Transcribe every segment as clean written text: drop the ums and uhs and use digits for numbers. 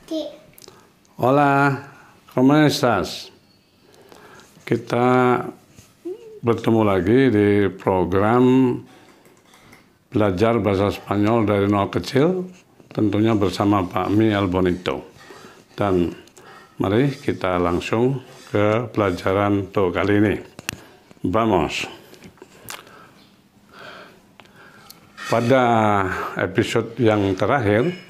Sì. Hola, ¿cómo estás? Kita bertemu lagi di program belajar bahasa Spanyol dari nol kecil, tentunya bersama Pak Mi El Bonito. Dan mari kita langsung ke pelajaran untuk kali ini. Vamos. Pada episode yang terakhir,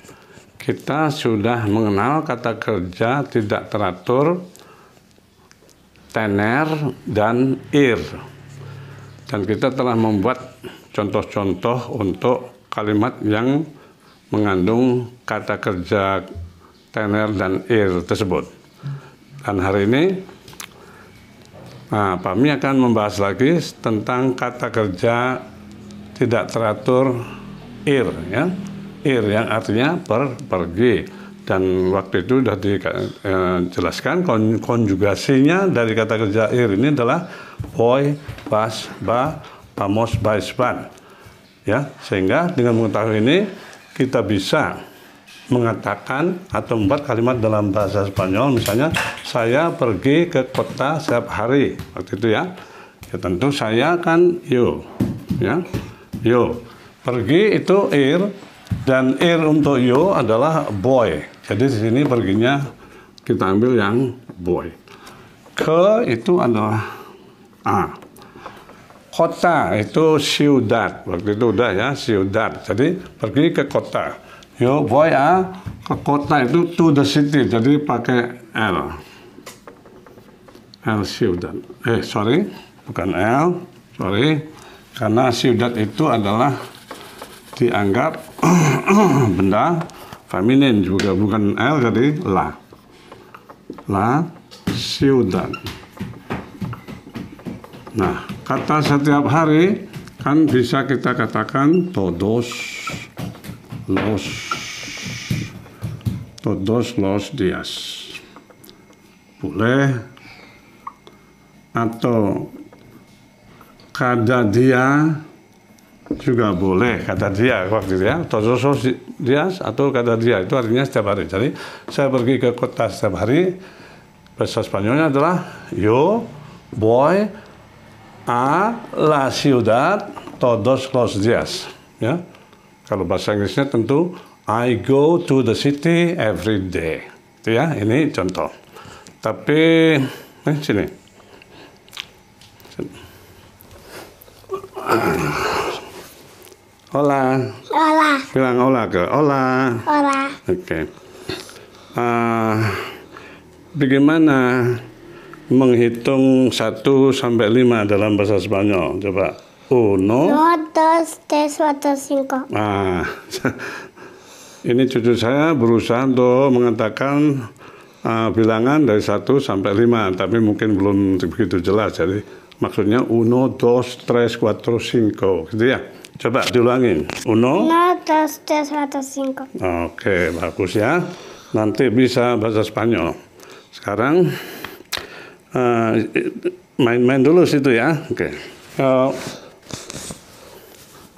kita sudah mengenal kata kerja tidak teratur, tener, dan ir. Dan kita telah membuat contoh-contoh untuk kalimat yang mengandung kata kerja tener dan ir tersebut. Dan hari ini, Pak Mi akan membahas lagi tentang kata kerja tidak teratur ir, ya. Ir yang artinya pergi. Dan waktu itu sudah dijelaskan konjugasinya dari kata kerja ir ini adalah voy, vas, va, vamos, vais, van. Ya, sehingga dengan mengetahui ini kita bisa mengatakan atau membuat kalimat dalam bahasa Spanyol, misalnya saya pergi ke kota setiap hari, waktu itu ya. Ya tentu saya kan yo, ya. Yo, pergi itu ir, dan ir untuk yo adalah boy. Jadi di sini perginya kita ambil yang boy. Ke itu adalah a. Kota itu ciudad. Waktu itu udah ya, ciudad. Jadi pergi ke kota. Yo, boy a ke kota itu to the city. Jadi pakai L. L ciudad. Sorry, bukan L. Sorry. Karena ciudad itu adalah dianggap benda feminin juga, bukan L, jadi la. La ciudad. Nah, kata setiap hari kan bisa kita katakan todos los días. Boleh. Atau cada dia juga boleh, kata dia waktu itu ya, todos los días atau cada dia itu artinya setiap hari. Jadi saya pergi ke kota setiap hari, bahasa Spanyolnya adalah yo voy a la ciudad todos los días. Ya, kalau bahasa Inggrisnya tentu I go to the city every day. Itu ya, ini contoh. Tapi sini. Hola. Hola. Bilang hola ke hola. Hola. Oke. Bagaimana menghitung 1 sampai 5 dalam bahasa Spanyol? Coba. 1, 1, 2, 3, 4, 5. Ini cucu saya berusaha untuk mengatakan bilangan dari 1 sampai 5, tapi mungkin belum begitu jelas. Jadi maksudnya 1, 2, 3, 4, 5, gitu ya. Coba diulangin. 1, 1, 2, 3, 4, 5. Oke, bagus ya. Nanti bisa bahasa Spanyol. Sekarang main-main dulu situ ya. Oke.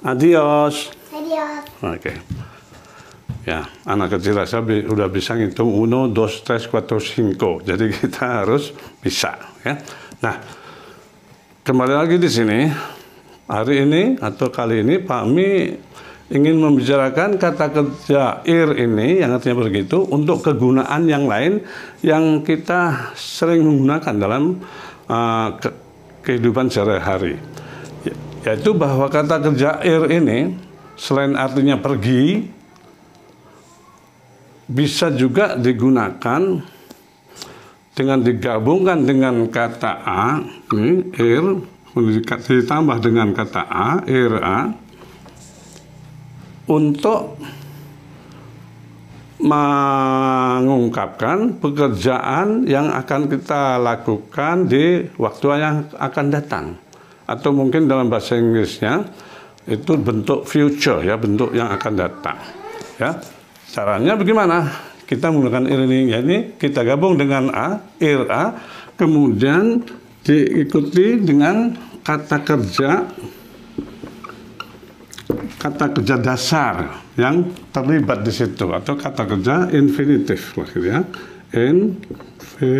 Adios. Adios. Oke. Ya, anak kecil saya udah bisa ngitung 1, 2, 3, 4, 5. Jadi kita harus bisa ya. Nah, kembali lagi di sini. Hari ini atau kali ini Pak Mi ingin membicarakan kata kerja ir ini yang artinya begitu untuk kegunaan yang lain yang kita sering menggunakan dalam kehidupan sehari-hari. Yaitu bahwa kata kerja ir ini selain artinya pergi, bisa juga digunakan dengan digabungkan dengan kata a, ini ir, ditambah dengan kata a, ir a, untuk mengungkapkan pekerjaan yang akan kita lakukan di waktu yang akan datang. Atau mungkin dalam bahasa Inggrisnya itu bentuk future ya, bentuk yang akan datang. Ya, caranya bagaimana? Kita menggunakan ir ini, yakni kita gabung dengan a, ir a, kemudian diikuti dengan kata kerja kata kerja dasar yang terlibat di situ atau kata kerja infinitif, ya. Infinitif.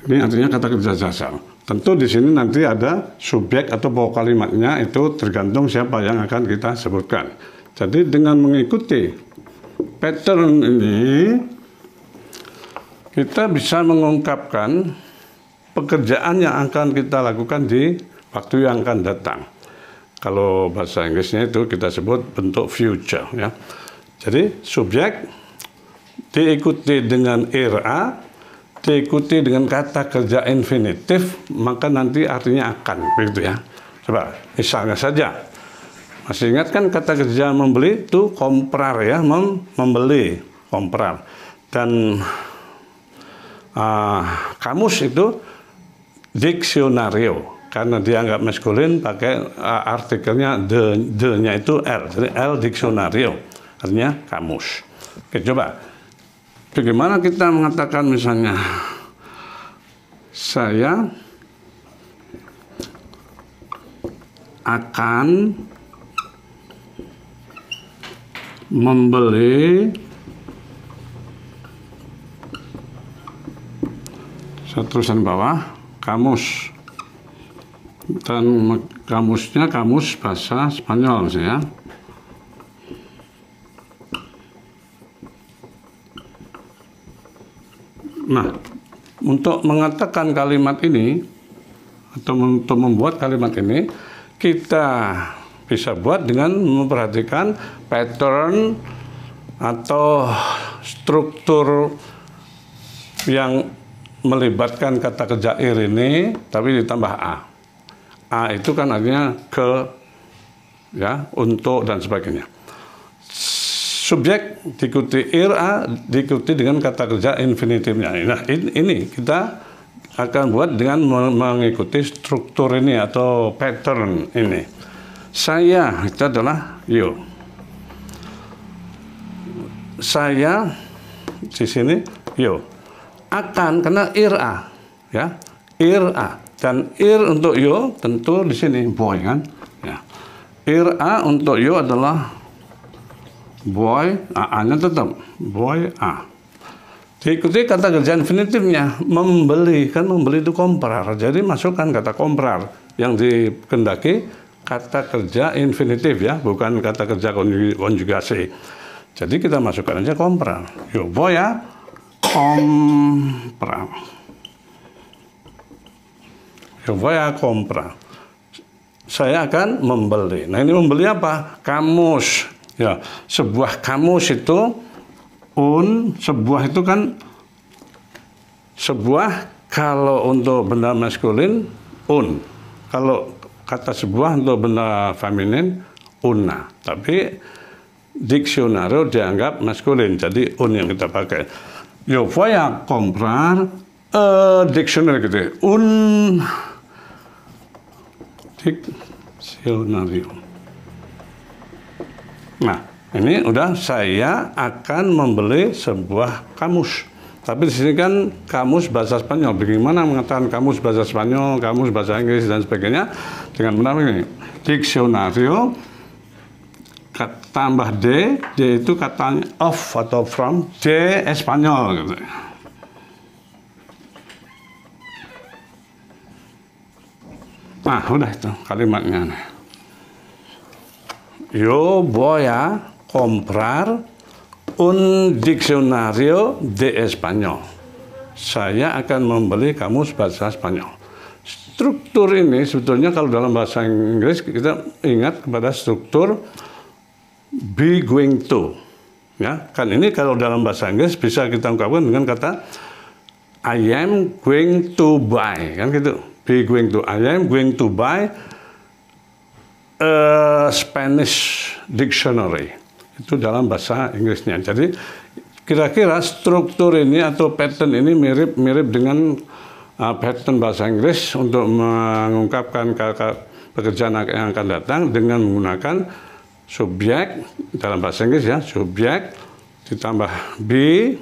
Ini artinya kata kerja dasar. Tentu di sini nanti ada subjek atau pokok kalimatnya, itu tergantung siapa yang akan kita sebutkan. Jadi dengan mengikuti pattern ini, kita bisa mengungkapkan pekerjaan yang akan kita lakukan di waktu yang akan datang. Kalau bahasa Inggrisnya itu kita sebut bentuk future, ya. Jadi subjek diikuti dengan IRA, diikuti dengan kata kerja infinitif, maka nanti artinya akan, begitu ya. Coba misalnya saja, masih ingat kan kata kerja membeli itu comprar, ya, membeli, comprar. Dan kamus itu diccionario, karena dianggap maskulin pakai artikelnya the-nya itu L, jadi L diccionario, artinya kamus. Oke, coba bagaimana kita mengatakan misalnya saya akan membeli tulisan bawah kamus, dan kamusnya kamus bahasa Spanyol ya. Nah, untuk mengatakan kalimat ini atau untuk membuat kalimat ini, kita bisa buat dengan memperhatikan pattern atau struktur yang melibatkan kata kerja ir ini, tapi ditambah a. A itu kan artinya ke, ya, untuk dan sebagainya. Subjek diikuti ir a, diikuti dengan kata kerja infinitifnya. Nah, ini kita akan buat dengan mengikuti struktur ini atau pattern ini. Saya itu adalah you. Saya di sini you. Akan karena ir a, ya, ir a, dan ir untuk you tentu di sini boy kan, ya. Ir a untuk you adalah boy, a-nya tetap boy a. Diikuti kata kerja infinitifnya, membeli, kan membeli itu comprar, jadi masukkan kata comprar yang dikendaki kata kerja infinitif, ya, bukan kata kerja konjugasi. Jadi kita masukkan aja comprar, yo boy a comprar. Yo voy a comprar. Saya akan membeli. Nah, ini membeli apa? Kamus. Ya, sebuah kamus itu sebuah itu kan sebuah, kalau untuk benda maskulin kalau kata sebuah untuk benda feminin una. Tapi diccionario dianggap maskulin, jadi yang kita pakai. Yo voy a comprar dictionary gitu. Diccionario. Nah, ini udah saya akan membeli sebuah kamus. Tapi di sini kan kamus bahasa Spanyol. Bagaimana mengatakan kamus bahasa Spanyol, kamus bahasa Inggris dan sebagainya dengan benar ini. Diccionario tambah D itu katanya of atau from, D Espanyol gitu. Nah, udah itu kalimatnya. Yo voy a comprar un diccionario de Español. Saya akan membeli kamus bahasa Spanyol. Struktur ini sebetulnya kalau dalam bahasa Inggris kita ingat kepada struktur be going to, ya kan. Ini kalau dalam bahasa Inggris bisa kita ungkapkan dengan kata I am going to buy, kan gitu. Be going to, I am going to buy a Spanish dictionary. Itu dalam bahasa Inggrisnya. Jadi kira-kira struktur ini atau pattern ini mirip dengan pattern bahasa Inggris untuk mengungkapkan pekerjaan yang akan datang dengan menggunakan subjek dalam bahasa Inggris, ya, subjek ditambah be,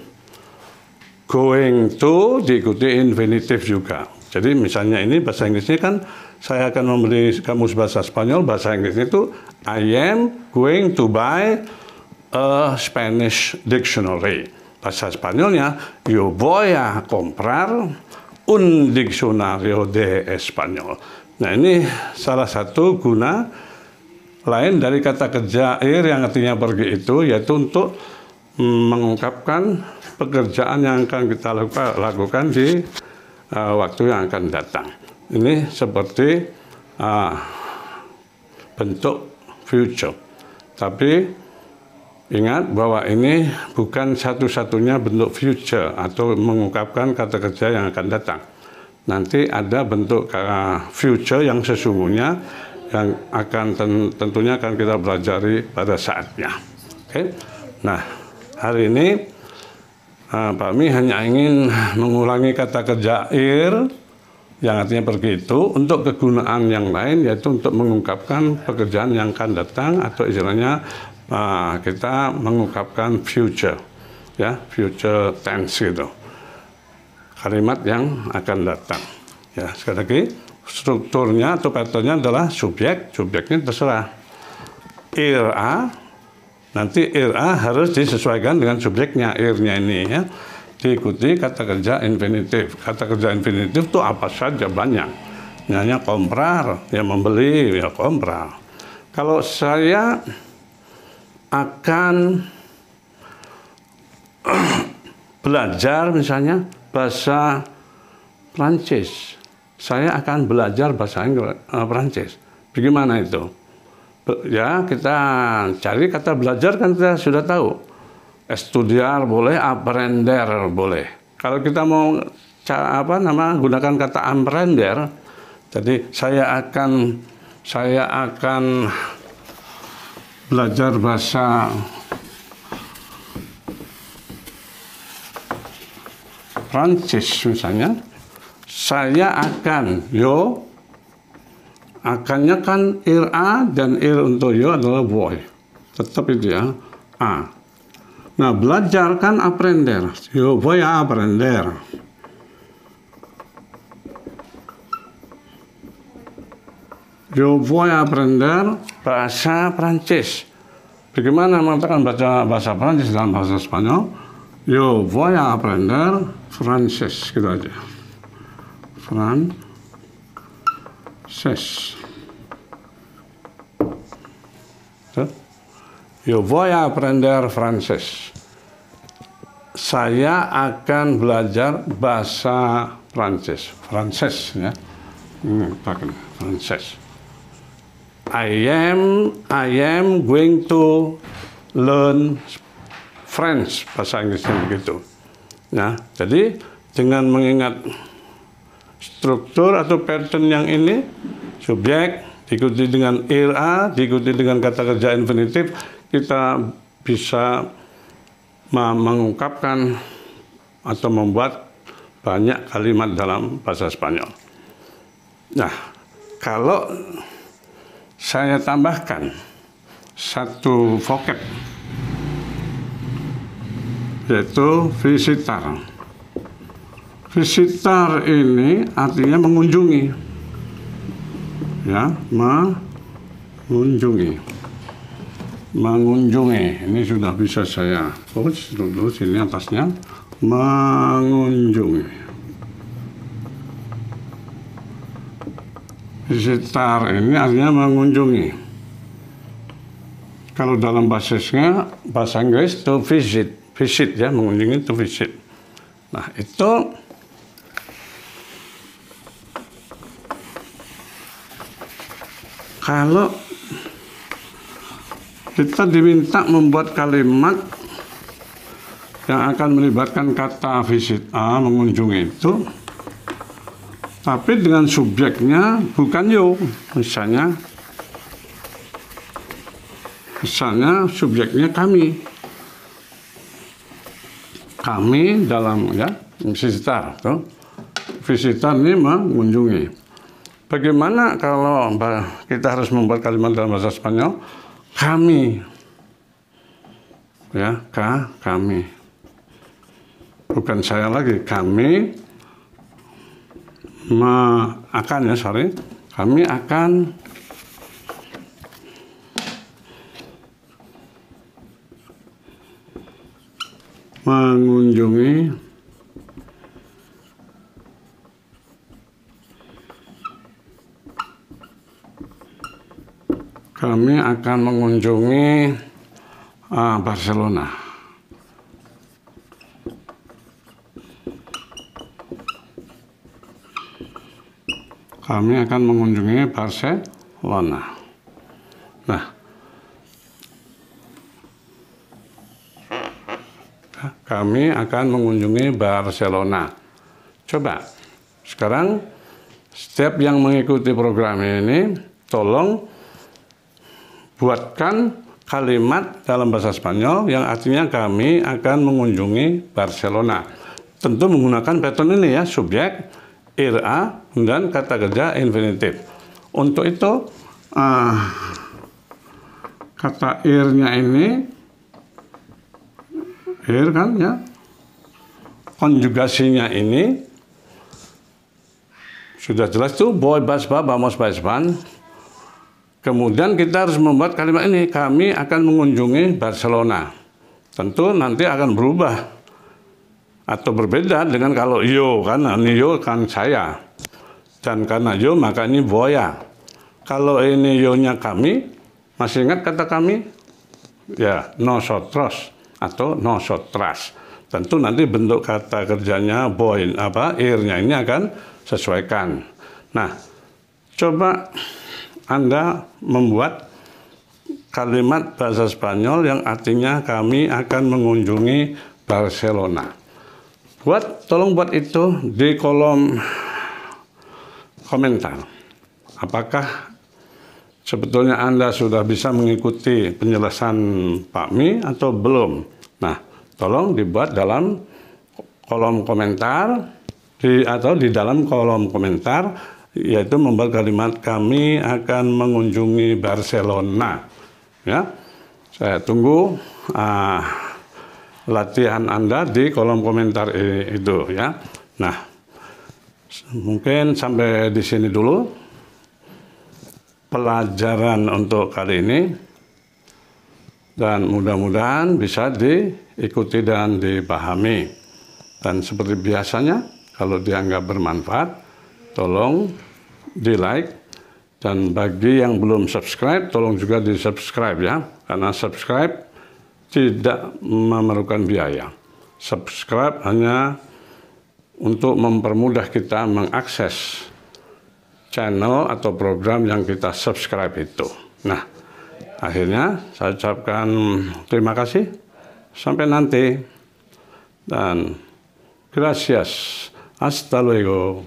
going to diikuti infinitif juga. Jadi misalnya ini bahasa Inggrisnya kan saya akan membeli kamus bahasa Spanyol. Bahasa Inggrisnya itu I am going to buy a Spanish dictionary. Bahasa Spanyolnya yo voy a comprar un diccionario de español. Nah, ini salah satu guna lain dari kata kerja ir yang artinya pergi itu, yaitu untuk mengungkapkan pekerjaan yang akan kita lakukan di waktu yang akan datang. Ini seperti bentuk future. Tapi ingat bahwa ini bukan satu-satunya bentuk future atau mengungkapkan kata kerja yang akan datang. Nanti ada bentuk future yang sesungguhnya yang akan tentunya akan kita pelajari pada saatnya. Oke. Nah, hari ini Pak Mi hanya ingin mengulangi kata kerja ir yang artinya pergi itu untuk kegunaan yang lain, yaitu untuk mengungkapkan pekerjaan yang akan datang, atau istilahnya kita mengungkapkan future, ya, future tense gitu, kalimat yang akan datang. Ya, sekali lagi strukturnya atau patternnya adalah subjeknya terserah ir a, nanti ir a harus disesuaikan dengan subjeknya irnya ini, ya, diikuti kata kerja infinitif. Kata kerja infinitif itu apa saja, banyak. Misalnya comprar, ya membeli, ya comprar. Kalau saya akan belajar misalnya bahasa Prancis, saya akan belajar bahasa Prancis. Bagaimana itu? Ya, kita cari kata belajar, kan kita sudah tahu. Estudiar boleh, aprender boleh. Kalau kita mau gunakan kata aprender, jadi saya akan belajar bahasa Prancis misalnya. Saya akan, akannya kan ir a, dan ir untuk yo adalah voy. Tetap itu ya, a. Nah, belajar kan aprender. Yo voy a aprender. Yo voy a aprender bahasa Prancis. Bagaimana mengatakan bahasa Prancis dalam bahasa Spanyol? Yo voy a aprender francés, gitu aja. Francés. Yo voy a aprender francés. Saya akan belajar bahasa Prancis. Frances, ya. Frances. I am going to learn French, bahasa Inggrisnya begitu. Nah, jadi dengan mengingat struktur atau pattern yang ini, subjek diikuti dengan ir a, diikuti dengan kata kerja infinitif, kita bisa mengungkapkan atau membuat banyak kalimat dalam bahasa Spanyol. Nah, kalau saya tambahkan satu vocab, yaitu visitar. Visitar ini artinya mengunjungi, ya, mengunjungi. Ini sudah bisa saya tulis dulu sini atasnya, mengunjungi. Visitar ini artinya mengunjungi. Kalau dalam bahasa Inggris itu visit, ya, mengunjungi itu visit. Nah, itu kalau kita diminta membuat kalimat yang akan melibatkan kata visit a, mengunjungi itu, tapi dengan subjeknya bukan yo. Misalnya subjeknya kami dalam, ya, visitar. Visitar ini mengunjungi. Bagaimana kalau kita harus membuat kalimat dalam bahasa Spanyol? Kami, ya, kami. Bukan saya lagi, kami kami akan mengunjungi Barcelona. Kami akan mengunjungi Barcelona. Nah, kami akan mengunjungi Barcelona. Coba sekarang setiap yang mengikuti program ini tolong buatkan kalimat dalam bahasa Spanyol yang artinya kami akan mengunjungi Barcelona. Tentu menggunakan pattern ini ya, subjek, ir a, dan kata kerja infinitif. Untuk itu kata ir-nya ini, ir kan ya, konjugasinya ini sudah jelas tuh, voy, vas, va, vamos, vais, van. Kemudian kita harus membuat kalimat ini, kami akan mengunjungi Barcelona. Tentu nanti akan berubah atau berbeda dengan kalau yo, karena ini yo kan saya. Dan karena yo maka ini voya. Kalau ini yo-nya kami, masih ingat kata kami? Ya, nosotros atau nosotras. Tentu nanti bentuk kata kerjanya boy, ir-nya ini akan sesuaikan. Nah, coba Anda membuat kalimat bahasa Spanyol yang artinya kami akan mengunjungi Barcelona. Tolong buat itu di kolom komentar. Apakah sebetulnya Anda sudah bisa mengikuti penjelasan Pak Mi atau belum? Nah, tolong dibuat dalam kolom komentar atau di dalam kolom komentar, yaitu membuat kalimat kami akan mengunjungi Barcelona. Ya, saya tunggu latihan Anda di kolom komentar itu ya. Nah, mungkin sampai di sini dulu pelajaran untuk kali ini, dan mudah-mudahan bisa diikuti dan dipahami. Dan seperti biasanya, kalau dianggap bermanfaat, tolong di like, dan bagi yang belum subscribe tolong juga di subscribe ya, karena subscribe tidak memerlukan biaya. Subscribe hanya untuk mempermudah kita mengakses channel atau program yang kita subscribe itu. Nah, akhirnya saya ucapkan terima kasih, sampai nanti, dan gracias, hasta luego.